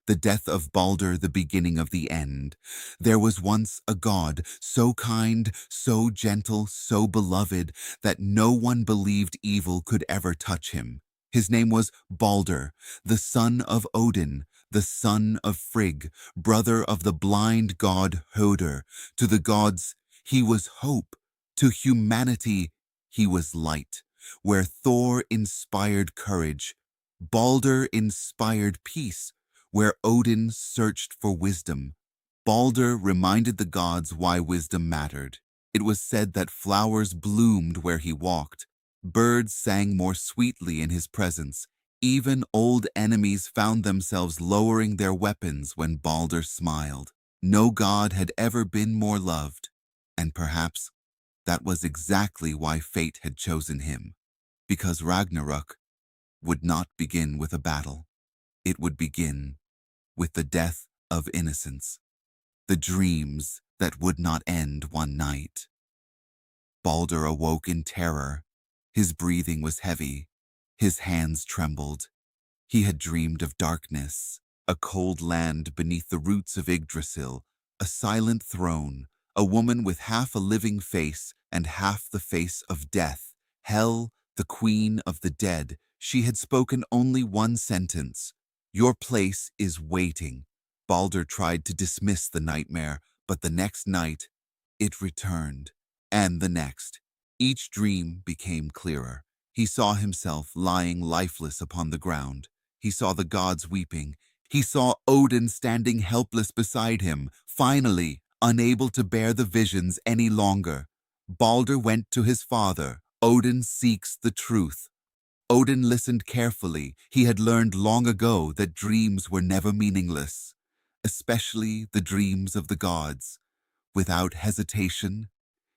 The death of Baldr, the beginning of the end. There was once a god, so kind, so gentle, so beloved, that no one believed evil could ever touch him. His name was Baldr, the son of Odin, the son of Frigg, brother of the blind god Höder. To the gods, he was hope. To humanity, he was light. Where Thor inspired courage, Baldr inspired peace. Where Odin searched for wisdom, Baldr reminded the gods why wisdom mattered. It was said that flowers bloomed where he walked. Birds sang more sweetly in his presence. Even old enemies found themselves lowering their weapons when Baldr smiled. No god had ever been more loved, and perhaps that was exactly why fate had chosen him. Because Ragnarok would not begin with a battle. It would begin with the death of innocence, the dreams that would not end one night. Baldr awoke in terror. His breathing was heavy. His hands trembled. He had dreamed of darkness, a cold land beneath the roots of Yggdrasil, a silent throne, a woman with half a living face and half the face of death. Hel, the queen of the dead. She had spoken only one sentence: "Your place is waiting." Baldr tried to dismiss the nightmare, but the next night, it returned, and the next. Each dream became clearer. He saw himself lying lifeless upon the ground. He saw the gods weeping. He saw Odin standing helpless beside him. Finally, unable to bear the visions any longer, Baldr went to his father. Odin seeks the truth. Odin listened carefully. He had learned long ago that dreams were never meaningless, especially the dreams of the gods. Without hesitation,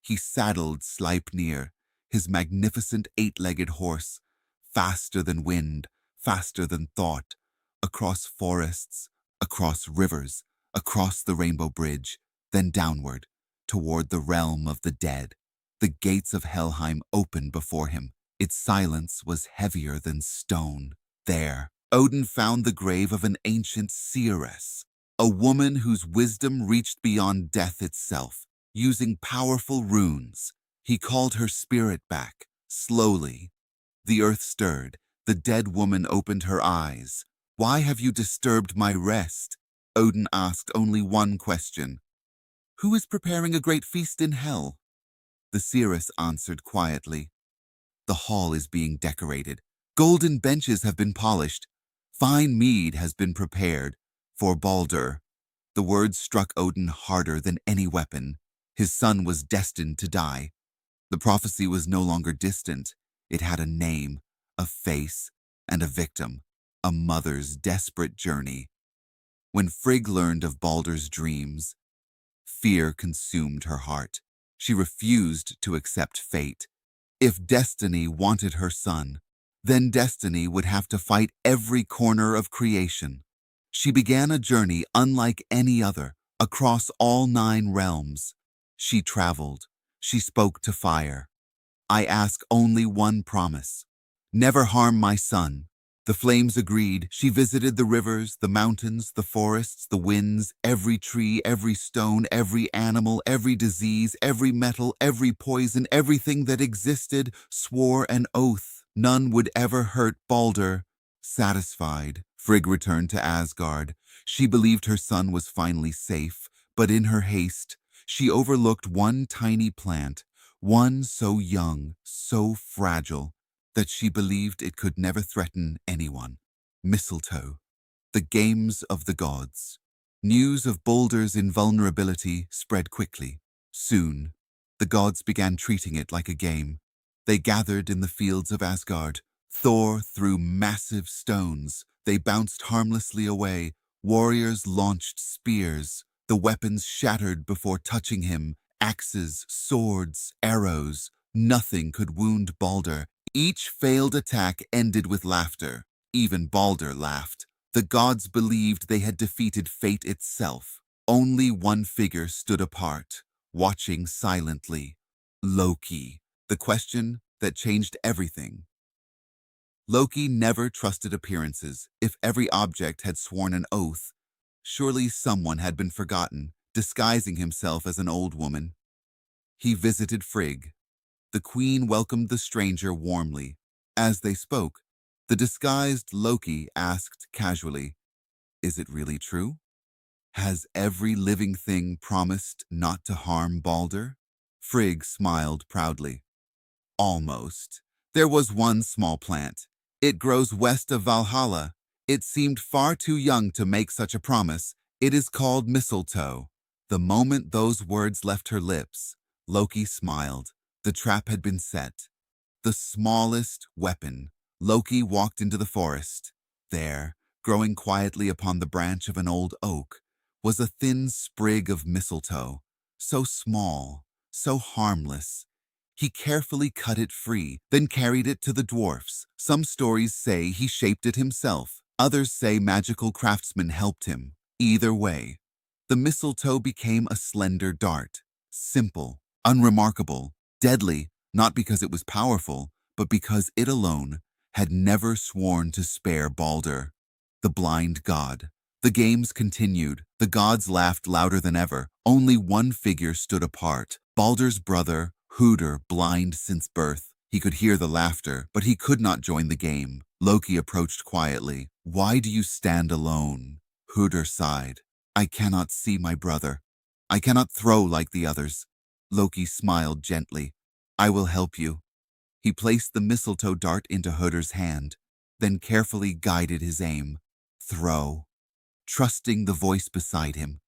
he saddled Sleipnir, his magnificent eight-legged horse, faster than wind, faster than thought, across forests, across rivers, across the Rainbow Bridge, then downward, toward the realm of the dead. The gates of Helheim opened before him. Its silence was heavier than stone. There, Odin found the grave of an ancient seeress, a woman whose wisdom reached beyond death itself. Using powerful runes, he called her spirit back. Slowly, the earth stirred. The dead woman opened her eyes. "Why have you disturbed my rest?" Odin asked only one question. "Who is preparing a great feast in hell?" The seeress answered quietly. "The hall is being decorated. Golden benches have been polished. Fine mead has been prepared for Baldr." The words struck Odin harder than any weapon. His son was destined to die. The prophecy was no longer distant. It had a name, a face, and a victim, a mother's desperate journey. When Frigg learned of Baldr's dreams, fear consumed her heart. She refused to accept fate. If destiny wanted her son, then destiny would have to fight every corner of creation. She began a journey unlike any other, across all 9 realms. She traveled. She spoke to fire. "I ask only one promise. Never harm my son." The flames agreed. She visited the rivers, the mountains, the forests, the winds, every tree, every stone, every animal, every disease, every metal, every poison, everything that existed, swore an oath. None would ever hurt Baldr. Satisfied, Frigg returned to Asgard. She believed her son was finally safe, but in her haste, she overlooked one tiny plant, one so young, so fragile, that she believed it could never threaten anyone. Mistletoe. The games of the gods. News of Baldr's invulnerability spread quickly. Soon, the gods began treating it like a game. They gathered in the fields of Asgard. Thor threw massive stones. They bounced harmlessly away. Warriors launched spears. The weapons shattered before touching him. Axes, swords, arrows. Nothing could wound Baldr. Each failed attack ended with laughter. Even Baldr laughed. The gods believed they had defeated fate itself. Only one figure stood apart, watching silently. Loki. The question that changed everything. Loki never trusted appearances. If every object had sworn an oath, surely someone had been forgotten, disguising himself as an old woman. He visited Frigg. The queen welcomed the stranger warmly. As they spoke, the disguised Loki asked casually, "Is it really true? Has every living thing promised not to harm Baldr?" Frigg smiled proudly. Almost. There was one small plant. It grows west of Valhalla. It seemed far too young to make such a promise. It is called mistletoe. The moment those words left her lips, Loki smiled. The trap had been set. The smallest weapon. Loki walked into the forest. There, growing quietly upon the branch of an old oak, was a thin sprig of mistletoe, so small, so harmless. He carefully cut it free, then carried it to the dwarfs. Some stories say he shaped it himself. Others say magical craftsmen helped him. Either way, the mistletoe became a slender dart, simple, unremarkable, deadly, not because it was powerful, but because it alone had never sworn to spare Baldr, the blind god. The games continued. The gods laughed louder than ever. Only one figure stood apart, Baldr's brother, Hooter, blind since birth. He could hear the laughter, but he could not join the game. Loki approached quietly. "Why do you stand alone?" Hooter sighed. "I cannot see my brother. I cannot throw like the others." Loki smiled gently. "I will help you." He placed the mistletoe dart into Hooter's hand, then carefully guided his aim. "Throw," trusting the voice beside him.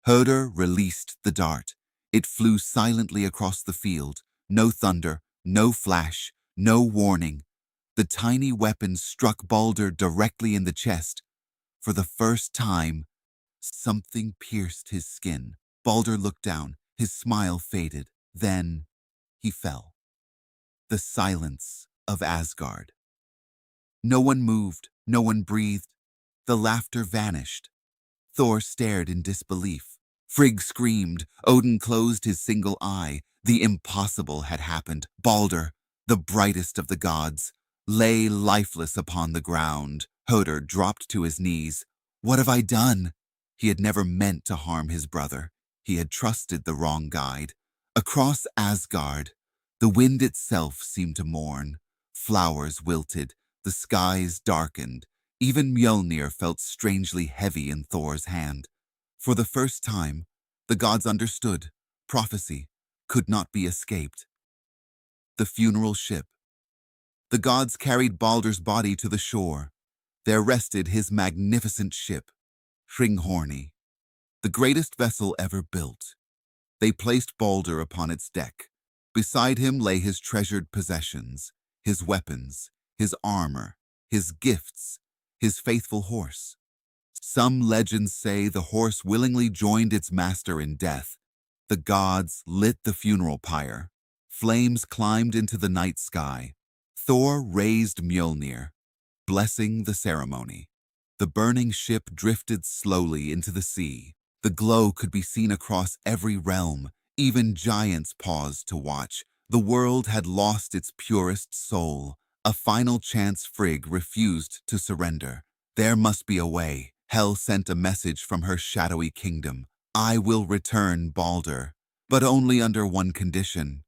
Hooter released the dart. It flew silently across the field. No thunder, no flash, no warning. The tiny weapon struck Baldr directly in the chest. For the first time, something pierced his skin. Baldr looked down. His smile faded. Then he fell. The silence of Asgard. No one moved. No one breathed. The laughter vanished. Thor stared in disbelief. Frigg screamed. Odin closed his single eye. The impossible had happened. Baldr, the brightest of the gods, lay lifeless upon the ground. Hoder dropped to his knees. "What have I done?" He had never meant to harm his brother. He had trusted the wrong guide. Across Asgard, the wind itself seemed to mourn. Flowers wilted. The skies darkened. Even Mjolnir felt strangely heavy in Thor's hand. For the first time, the gods understood. Prophecy could not be escaped. The funeral ship. The gods carried Baldr's body to the shore. There rested his magnificent ship, Hringhorni, the greatest vessel ever built. They placed Baldr upon its deck. Beside him lay his treasured possessions, his weapons, his armor, his gifts, his faithful horse. Some legends say the horse willingly joined its master in death. The gods lit the funeral pyre. Flames climbed into the night sky. Thor raised Mjolnir, blessing the ceremony. The burning ship drifted slowly into the sea. The glow could be seen across every realm. Even giants paused to watch. The world had lost its purest soul. A final chance. Frigg refused to surrender. There must be a way. Hel sent a message from her shadowy kingdom. "I will return Baldr, but only under one condition.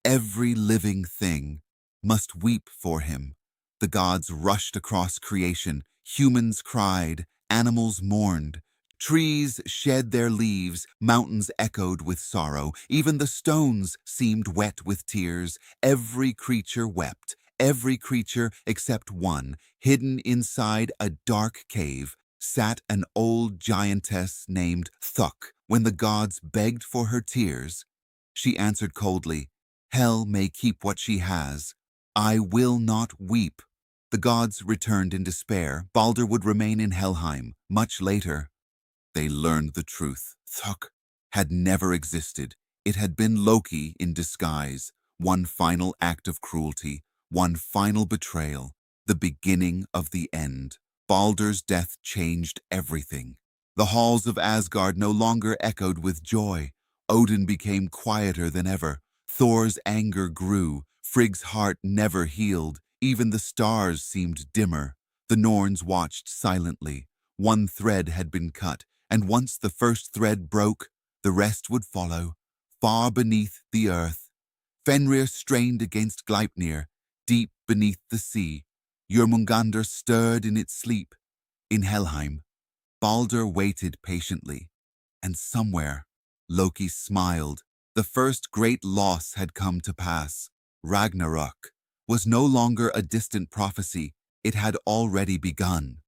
Every living thing must weep for him." The gods rushed across creation. Humans cried, animals mourned. Trees shed their leaves, mountains echoed with sorrow. Even the stones seemed wet with tears. Every creature wept. Every creature except one, hidden inside a dark cave, sat an old giantess named Thuk. When the gods begged for her tears, she answered coldly, "Hel may keep what she has. I will not weep." The gods returned in despair. Baldr would remain in Helheim. Much later, they learned the truth. Thuk had never existed. It had been Loki in disguise. One final act of cruelty, one final betrayal, the beginning of the end. Baldr's death changed everything. The halls of Asgard no longer echoed with joy. Odin became quieter than ever. Thor's anger grew. Frigg's heart never healed. Even the stars seemed dimmer. The Norns watched silently. One thread had been cut, and once the first thread broke, the rest would follow, far beneath the earth. Fenrir strained against Gleipnir, deep beneath the sea. Jörmungandr stirred in its sleep. In Helheim, Baldr waited patiently. And somewhere, Loki smiled. The first great loss had come to pass. Ragnarok was no longer a distant prophecy. It had already begun.